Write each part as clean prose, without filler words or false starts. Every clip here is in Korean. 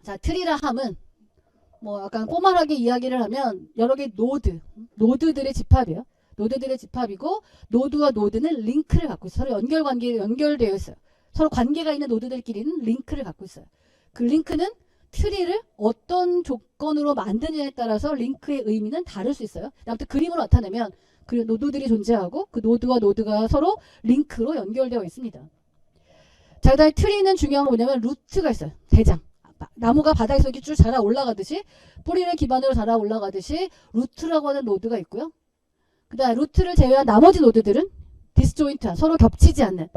자, 트리라 함은 뭐 약간 포멀하게 이야기를 하면 여러 개의 노드들의 집합이에요. 노드들의 집합이고, 노드와 노드는 링크를 갖고 있어요. 서로 연결되어 있어요. 서로 관계가 있는 노드들끼리는 링크를 갖고 있어요. 그 링크는 트리를 어떤 조건으로 만드느냐에 따라서 링크의 의미는 다를 수 있어요. 아무튼 그림으로 나타내면 그 노드들이 존재하고 그 노드와 노드가 서로 링크로 연결되어 있습니다. 자, 그 다음에 트리는 중요한 거 뭐냐면 루트가 있어요. 대장. 나무가 바닥에서 이렇게 쭉 자라 올라가듯이, 뿌리를 기반으로 자라 올라가듯이 루트라고 하는 노드가 있고요. 그 다음에 루트를 제외한 나머지 노드들은 디스조인트한, 서로 겹치지 않는,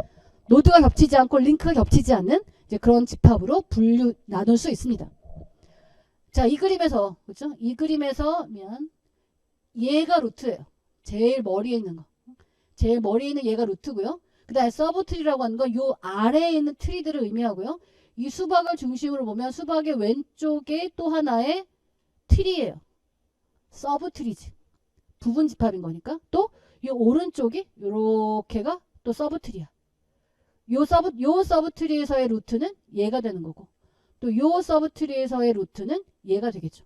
노드가 겹치지 않고 링크가 겹치지 않는 이제 그런 집합으로 나눌 수 있습니다. 자, 이 그림에서, 그렇죠? 이 그림에서 얘가 루트예요. 제일 머리에 있는 거. 제일 머리에 있는 얘가 루트고요. 그 다음에 서브 트리라고 하는 건 요 아래에 있는 트리들을 의미하고요. 이 수박을 중심으로 보면 수박의 왼쪽에 또 하나의 트리예요. 서브 트리지. 부분 집합인 거니까. 또 이 오른쪽이 요렇게가 또 서브 트리야. 요 서브 트리에서의 루트는 얘가 되는 거고, 또 요 서브 트리에서의 루트는 얘가 되겠죠.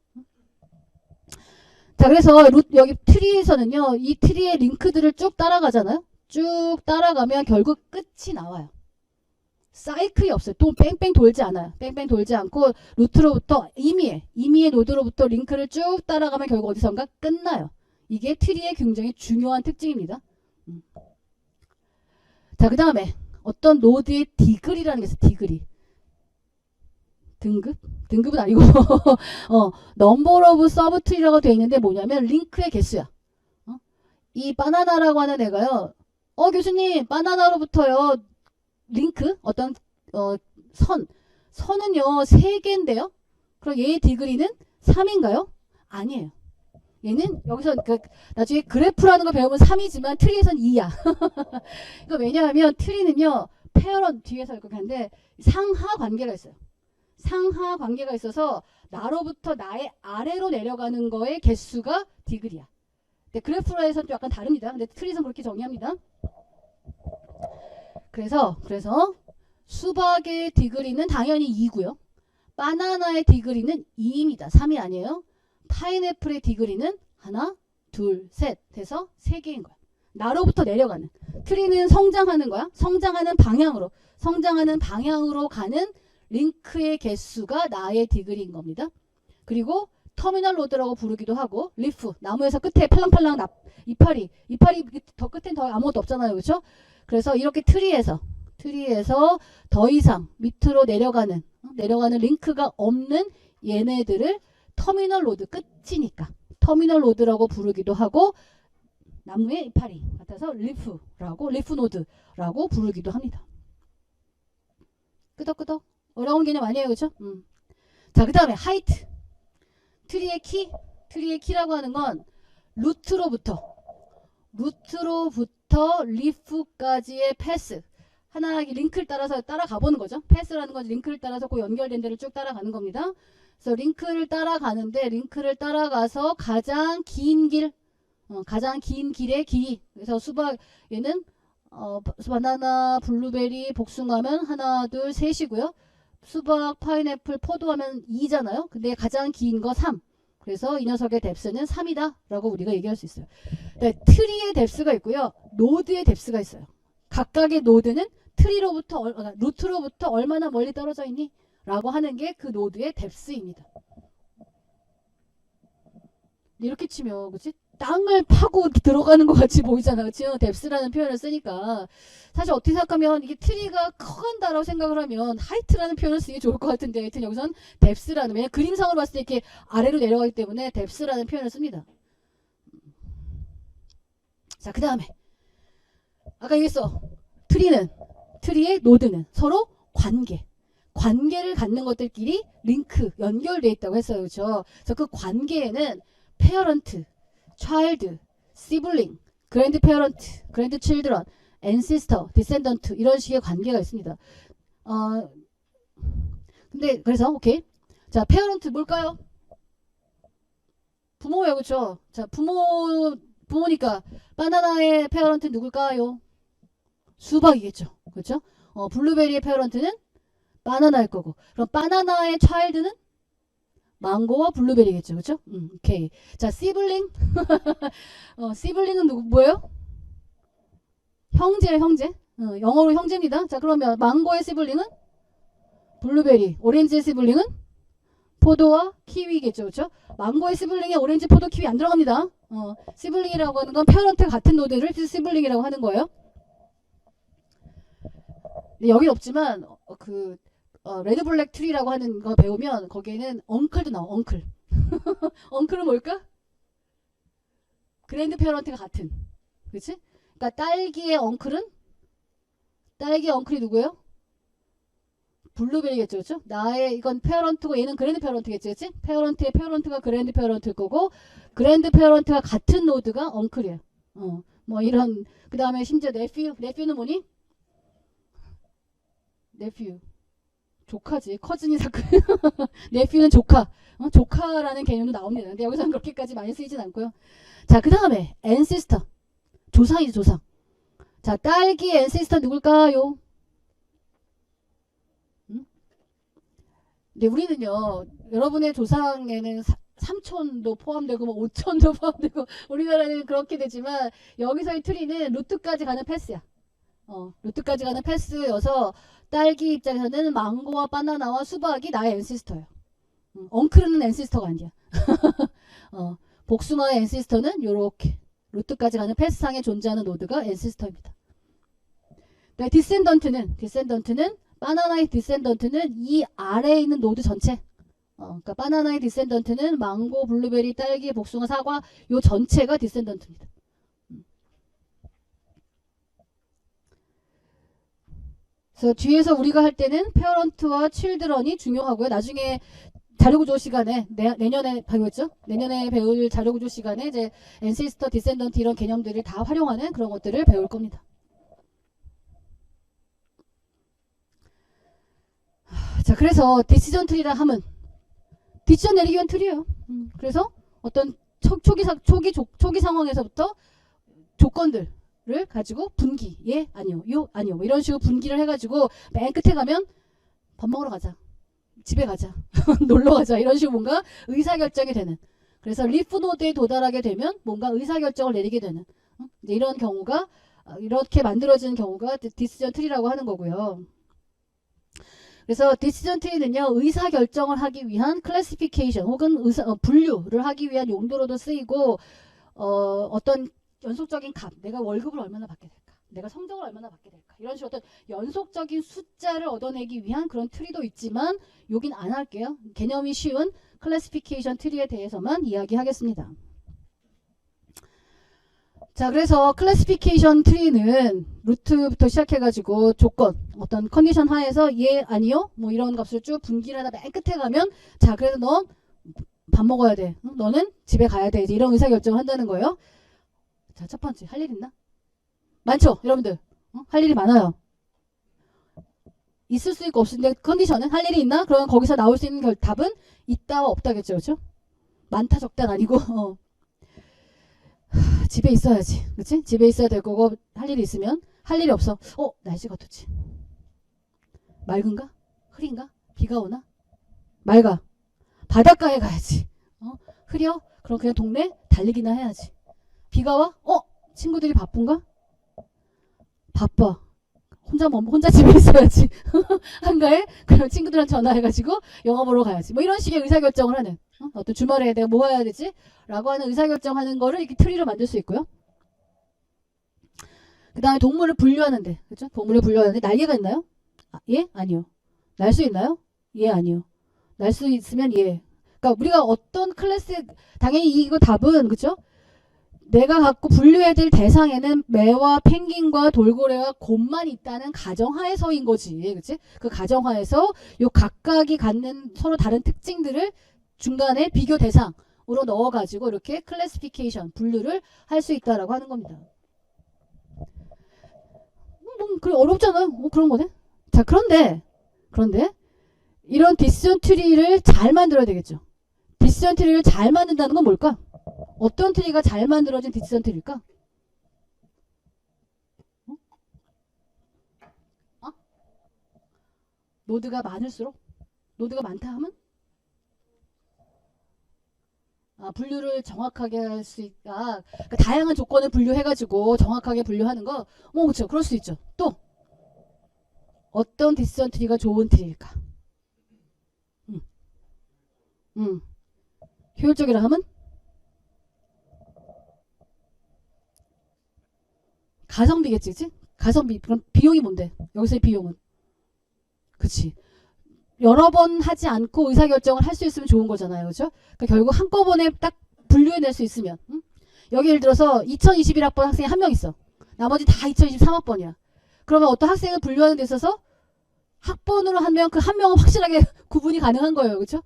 자, 그래서 여기 트리에서는요, 이 트리의 링크들을 쭉 따라가잖아요. 쭉 따라가면 결국 끝이 나와요. 사이클이 없어요. 또 뺑뺑 돌지 않아요. 뺑뺑 돌지 않고 루트로부터 임의의 노드로부터 링크를 쭉 따라가면 결국 어디선가 끝나요. 이게 트리의 굉장히 중요한 특징입니다. 자, 그 다음에 어떤 노드의 디그리라는 게 있어요. 디그리. 등급은 아니고 number of subtree라고 되어 있는데 뭐냐면 링크의 개수야. 이 바나나라고 하는 애가요. 교수님, 바나나로부터요 링크 어떤 선은요 3개인데요. 그럼 얘의 디그리는 3인가요? 아니에요. 얘는 여기서 나중에 그래프라는 걸 배우면 3이지만 트리에선 2야. 이거 왜냐하면 트리는요 페어런 뒤에서 이렇게 하는데 상하 관계가 있어요. 상하 관계가 있어서 나로부터 나의 아래로 내려가는 거의 개수가 디그리야. 근데 그래프라에서는 좀 약간 다릅니다. 근데 트리에서는 그렇게 정의합니다. 그래서 수박의 디그리는 당연히 2고요. 바나나의 디그리는 2입니다. 3이 아니에요. 파인애플의 디그리는 하나, 둘, 셋 해서 3개인 거야. 나로부터 내려가는. 트리는 성장하는 거야. 성장하는 방향으로 가는 링크의 개수가 나의 디그리인 겁니다. 그리고 터미널 로드라고 부르기도 하고, 리프, 나무에서 끝에 팔랑팔랑 이파리 더 끝엔 더 아무것도 없잖아요. 그렇죠? 그래서 이렇게 트리에서 더 이상 밑으로 내려가는 링크가 없는 얘네들을 터미널 로드, 끝이니까 터미널 로드라고 부르기도 하고, 나무의 이파리 같아서 리프 노드라고 부르기도 합니다. 끄덕끄덕. 어려운 개념 아니에요. 그렇죠? 자, 그 다음에 하이트. 트리의 키라고 하는 건 루트로부터 리프까지의 패스. 하나 링크를 따라서 따라가 보는 거죠. 패스라는 건 링크를 따라서 그 연결된 데를 쭉 따라가는 겁니다. 그래서 링크를 따라가서 가장 긴 길의 길이. 그래서 얘는 바나나, 블루베리, 복숭아면 하나, 둘, 셋이고요. 수박, 파인애플, 포도하면 2잖아요. 근데 가장 긴 거 3. 그래서 이 녀석의 뎁스는 3이다 라고 우리가 얘기할 수 있어요. 네, 트리의 뎁스가 있고요. 노드의 뎁스가 있어요. 각각의 노드는 루트로부터 얼마나 멀리 떨어져 있니? 라고 하는 게 그 노드의 뎁스입니다. 이렇게 치면 그치? 땅을 파고 들어가는 것 같이 보이잖아. 그치? 뎁스라는 표현을 쓰니까. 사실 어떻게 생각하면 이게 트리가 커간다라고 생각을 하면 하이트라는 표현을 쓰기 좋을 것 같은데, 하여튼 여기선 뎁스라는, 왜냐면 그림상으로 봤을 때 이렇게 아래로 내려가기 때문에 뎁스라는 표현을 씁니다. 자, 그 다음에 아까 얘기했어. 트리의 노드는 서로 관계를 갖는 것들끼리 연결되어 있다고 했어요. 그렇죠? 그래서 그 관계에는 페어런트, 차일드, 시블링, 그랜드 페어런트, 그랜드 칠드런, 앤시스터, 디센던트 이런 식의 관계가 있습니다. 근데 그래서 오케이. 자, 페어런트 뭘까요? 부모예요. 그렇죠? 자, 부모니까 바나나의 페어런트 누굴까요? 수박이겠죠. 그렇죠? 블루베리의 페어런트는 바나나일 거고. 그럼 바나나의 차일드는 망고와 블루베리겠죠. 그쵸? 오케이. 자, 시블링. 시블링은 뭐예요? 형제예요, 형제. 영어로 형제입니다. 자, 그러면 망고의 시블링은 블루베리. 오렌지의 시블링은 포도와 키위겠죠. 그쵸? 망고의 시블링에 오렌지, 포도, 키위 안 들어갑니다. 시블링이라고 하는 건 페어런트 같은 노드를 시블링이라고 하는 거예요. 여긴 없지만 레드 블랙 트리라고 하는 거 배우면 거기에는 엉클도 나와. 엉클. 엉클은 뭘까? 그랜드 페어런트가 같은. 그렇지? 그러니까 딸기의 엉클은 딸기의 엉클이 누구예요? 블루베리겠죠. 그렇죠? 나의 이건 페어런트고 얘는 그랜드 페어런트겠지. 그렇지? 페어런트의 페어런트가 그랜드 페어런트일 거고 그랜드 페어런트가 같은 노드가 엉클이에요. 뭐 이런 그다음에 심지어 네퓨는 뭐니? 네퓨. 조카지. 커즌이 사건. 네퓨는 조카. 조카라는 개념도 나옵니다. 근데 여기서는 그렇게까지 많이 쓰이진 않고요. 자, 그 다음에 앤시스터. 조상이죠, 조상. 자, 딸기 앤시스터 누굴까요? 근데 우리는요, 여러분의 조상에는 삼촌도 포함되고 뭐 오촌도 포함되고 우리나라는 그렇게 되지만 여기서의 트리는 루트까지 가는 패스야. 루트까지 가는 패스여서 딸기 입장에서는 망고와 바나나와 수박이 나의 앤시스터예요. 엉클은 앤시스터가 아니야. 복숭아의 앤시스터는 요렇게 루트까지 가는 패스상에 존재하는 노드가 앤시스터입니다. 네, 디센던트는 바나나의 디센던트는 이 아래에 있는 노드 전체. 그러니까 바나나의 디센던트는 망고, 블루베리, 딸기, 복숭아, 사과 요 전체가 디센던트입니다. 그래서 뒤에서 우리가 할 때는 페어런트와 칠드런이 중요하고요. 나중에 자료구조 시간에 내년에 배우겠죠? 내년에 배울 자료구조 시간에 이제 앤시스터, 디센던트 이런 개념들을 다 활용하는 그런 것들을 배울 겁니다. 자, 그래서 디시전 트리라 함은 디시전 내리기 위한 트리예요. 그래서 어떤 초기 상황에서부터 조건들을 가지고 분기, 예, 아니요, 요, 아니요, 뭐 이런 식으로 분기를 해가지고 맨 끝에 가면 밥 먹으러 가자, 집에 가자, 놀러 가자 이런 식으로 뭔가 의사결정이 되는. 그래서 리프 노드에 도달하게 되면 뭔가 의사결정을 내리게 되는 이제 이런 경우가 이렇게 만들어지는 경우가 디시전 트리라고 하는 거고요. 그래서 디시전 트리는요, 의사결정을 하기 위한 클래시피케이션 혹은 분류를 하기 위한 용도로도 쓰이고 어떤 연속적인 값, 내가 월급을 얼마나 받게 될까, 내가 성적을 얼마나 받게 될까, 이런 식으로 어떤 연속적인 숫자를 얻어내기 위한 그런 트리도 있지만 여긴 안 할게요. 개념이 쉬운 클래시피케이션 트리에 대해서만 이야기하겠습니다. 자, 그래서 클래시피케이션 트리는 루트부터 시작해가지고 조건, 어떤 컨디션 하에서 예, 아니요, 뭐 이런 값을 쭉 분기를 하다 맨 끝에 가면 자, 그래도 넌 밥 먹어야 돼. 너는 집에 가야 돼. 이제 이런 의사결정을 한다는 거예요. 자, 첫 번째, 할 일 있나? 많죠, 여러분들. 할 일이 많아요. 있을 수 있고 없는데 컨디션은 할 일이 있나? 그러면 거기서 나올 수 있는 답은 있다와 없다겠죠, 그렇죠? 많다 적다는 아니고. 집에 있어야지, 그렇지? 집에 있어야 될 거고 할 일이 있으면 할 일이 없어. 날씨가 어떻지? 맑은가? 흐린가? 비가 오나? 맑아. 바닷가에 가야지. 흐려? 그럼 그냥 동네 달리기나 해야지. 비가 와? 친구들이 바쁜가? 바빠. 혼자 집에 있어야지. 한가해? 그럼 친구들한테 전화해가지고 영화 보러 가야지. 뭐 이런 식의 의사결정을 하는. 어떤 주말에 내가 뭐 해야 되지? 라고 하는 의사결정하는 거를 이렇게 트리로 만들 수 있고요. 그 다음에 동물을 분류하는데, 그렇죠? 동물을 분류하는데 날개가 있나요? 예? 아니요. 날 수 있나요? 예, 아니요. 날 수 있으면 예. 그러니까 우리가 어떤 클래스, 당연히 이거 답은, 그렇죠? 내가 갖고 분류해야 될 대상에는 매와 펭귄과 돌고래와 곰만 있다는 가정하에서인 거지. 그치? 그 가정하에서 요 각각이 갖는 서로 다른 특징들을 중간에 비교 대상으로 넣어가지고 이렇게 클래시피케이션, 분류를 할 수 있다라고 하는 겁니다. 그래, 어렵잖아. 그런 거네. 자, 그런데 이런 디시전 트리를 잘 만들어야 되겠죠. 디시전 트리를 잘 만든다는 건 뭘까? 어떤 트리가 잘 만들어진 디시전 트리일까? 노드가 많을수록? 노드가 많다 하면? 분류를 정확하게 할 수 있다. 그러니까 다양한 조건을 분류해가지고 정확하게 분류하는 거, 그렇죠. 그럴 수 있죠. 또 어떤 디시전 트리가 좋은 트리일까? 효율적이라 하면 가성비겠지, 그치? 가성비. 그럼 비용이 뭔데? 여기서의 비용은, 그치? 여러 번 하지 않고 의사결정을 할 수 있으면 좋은 거잖아요. 그죠? 그러니까 결국 한꺼번에 딱 분류해낼 수 있으면, 여기 예를 들어서 2021학번 학생이 한 명 있어. 나머지 다 2023학번이야. 그러면 어떤 학생을 분류하는 데 있어서 학번으로 하면 그 한 명은 확실하게 구분이 가능한 거예요. 그렇죠?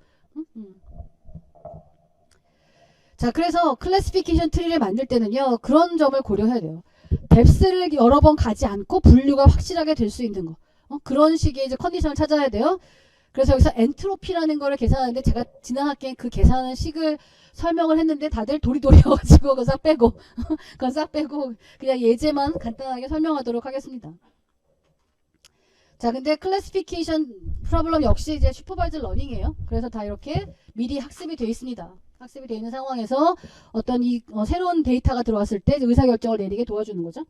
자, 그래서 클래시피케이션 트리를 만들 때는요. 그런 점을 고려해야 돼요. 뎁스를 여러 번 가지 않고 분류가 확실하게 될 수 있는 거. 그런 식의 이제 컨디션을 찾아야 돼요. 그래서 여기서 엔트로피라는 거를 계산하는데 제가 지난 학기에 그 계산하는 식을 설명을 했는데 다들 도리도리여가지고 그거 싹 빼고 그건 싹 빼고 그냥 예제만 간단하게 설명하도록 하겠습니다. 자, 근데 클래시피케이션 프로블럼 역시 이제 슈퍼바이저 러닝이에요. 그래서 다 이렇게 미리 학습이 되어 있습니다. 학습이 되어 있는 상황에서 어떤 새로운 데이터가 들어왔을 때 의사결정을 내리게 도와주는 거죠.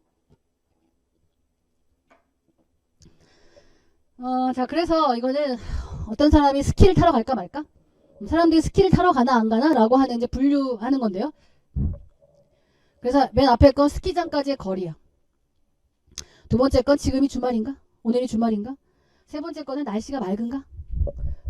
자, 그래서 이거는 어떤 사람이 스키를 타러 갈까 말까? 사람들이 스키를 타러 가나 안 가나? 라고 하는 이제 분류하는 건데요. 그래서 맨 앞에 건 스키장까지의 거리야. 두 번째 건 지금이 주말인가? 오늘이 주말인가? 세 번째 거는 날씨가 맑은가?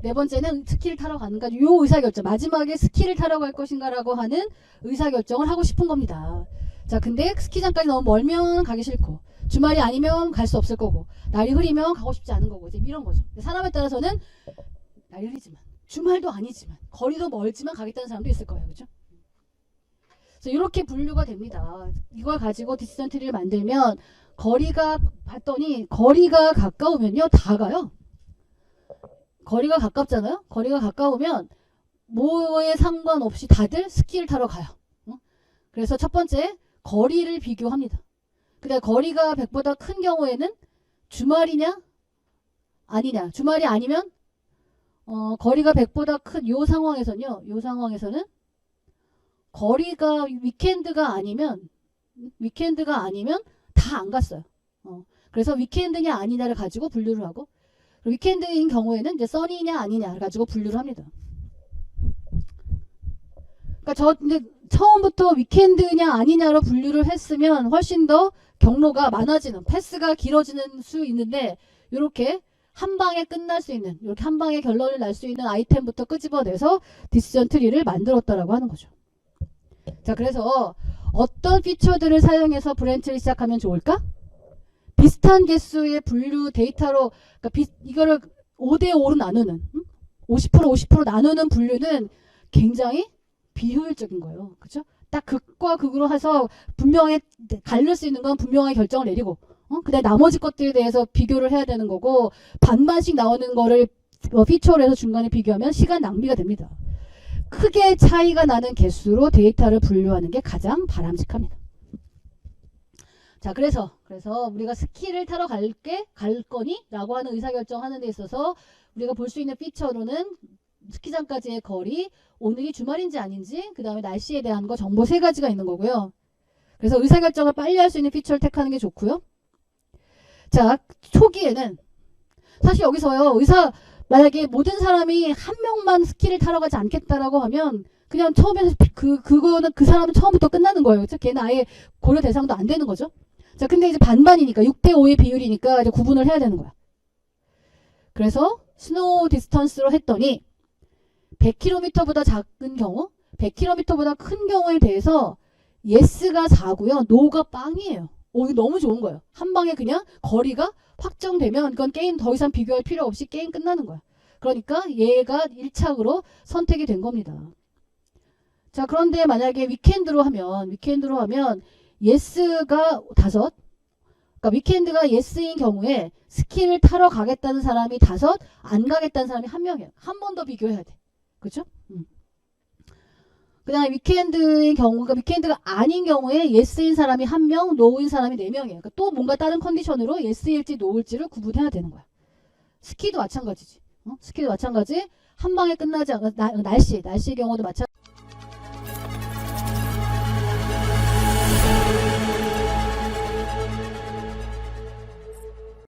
네 번째는 스키를 타러 가는가? 요 의사결정. 마지막에 스키를 타러 갈 것인가? 라고 하는 의사결정을 하고 싶은 겁니다. 자, 근데 스키장까지 너무 멀면 가기 싫고, 주말이 아니면 갈 수 없을 거고, 날이 흐리면 가고 싶지 않은 거고, 이제 이런 거죠. 사람에 따라서는 날이 흐리지만, 주말도 아니지만, 거리도 멀지만 가겠다는 사람도 있을 거예요. 그죠? 그래서 이렇게 분류가 됩니다. 이걸 가지고 디시전 트리를 만들면, 거리가 봤더니 거리가 가까우면요 다 가요. 거리가 가깝잖아요. 거리가 가까우면 뭐에 상관없이 다들 스키를 타러 가요. 그래서 첫 번째 거리를 비교합니다. 근데 거리가 100보다 큰 경우에는 주말이냐 아니냐. 주말이 아니면 거리가 100보다 큰 요 상황에서는요. 요 상황에서는 거리가 위켄드가 아니면 다 안 갔어요. 그래서 위켄드냐 아니냐를 가지고 분류를 하고, 위켄드인 경우에는 이제 써니냐 아니냐를 가지고 분류를 합니다. 그러니까 근데 처음부터 위켄드냐 아니냐로 분류를 했으면 훨씬 더 경로가 많아지는, 패스가 길어지는 수 있는데, 이렇게 한 방에 끝날 수 있는, 이렇게 한 방에 결론을 날 수 있는 아이템부터 끄집어내서 디시전 트리를 만들었다라고 하는 거죠. 자, 그래서 어떤 피처들을 사용해서 브랜치를 시작하면 좋을까? 비슷한 개수의 분류 데이터로, 그러니까 이거를 5대5로 나누는, 50% 나누는 분류는 굉장히 비효율적인 거예요. 그죠? 딱 극과 극으로 해서 분명히 갈릴 수 있는 건 분명하게 결정을 내리고, 그다음에 나머지 것들에 대해서 비교를 해야 되는 거고, 반반씩 나오는 거를 피처로 해서 중간에 비교하면 시간 낭비가 됩니다. 크게 차이가 나는 개수로 데이터를 분류하는 게 가장 바람직합니다. 자, 그래서 우리가 스키를 타러 갈 거니? 라고 하는 의사결정하는 데 있어서 우리가 볼 수 있는 피처로는 스키장까지의 거리, 오늘이 주말인지 아닌지, 그 다음에 날씨에 대한 거 정보 3가지가 있는 거고요. 그래서 의사결정을 빨리 할 수 있는 피처를 택하는 게 좋고요. 자, 초기에는 사실 여기서요. 만약에 모든 사람이 한 명만 스키를 타러 가지 않겠다라고 하면 그냥 처음에 그거는 그 사람은 처음부터 끝나는 거예요. 그렇죠? 걔는 아예 고려 대상도 안 되는 거죠. 자, 근데 이제 반반이니까 6대5의 비율이니까 이제 구분을 해야 되는 거야. 그래서 스노우 디스턴스로 했더니 100km보다 작은 경우, 100km보다 큰 경우에 대해서 예스가 4고요. 노가 빵이에요. 이거 너무 좋은 거예요. 한 방에 그냥 거리가 확정되면 이건 게임 더 이상 비교할 필요 없이 게임 끝나는 거야. 그러니까 얘가 1착으로 선택이 된 겁니다. 자, 그런데 만약에 위켄드로 하면 예스가 5, 그러니까 위켄드가 예스인 경우에 스키를 타러 가겠다는 사람이 5, 안 가겠다는 사람이 1명이에요. 한 번 더 비교해야 돼. 그렇죠? 그 다음에 위켄드인 경우가 위켄드가 아닌 경우에 예스인 사람이 1명, 노인 사람이 4명이에요. 그러니까 또 뭔가 다른 컨디션으로 예스일지 노일지를 구분해야 되는 거야. 스키도 마찬가지지. 스키도 마찬가지. 한 방에 끝나지 않은 날씨의 경우도 마찬가지.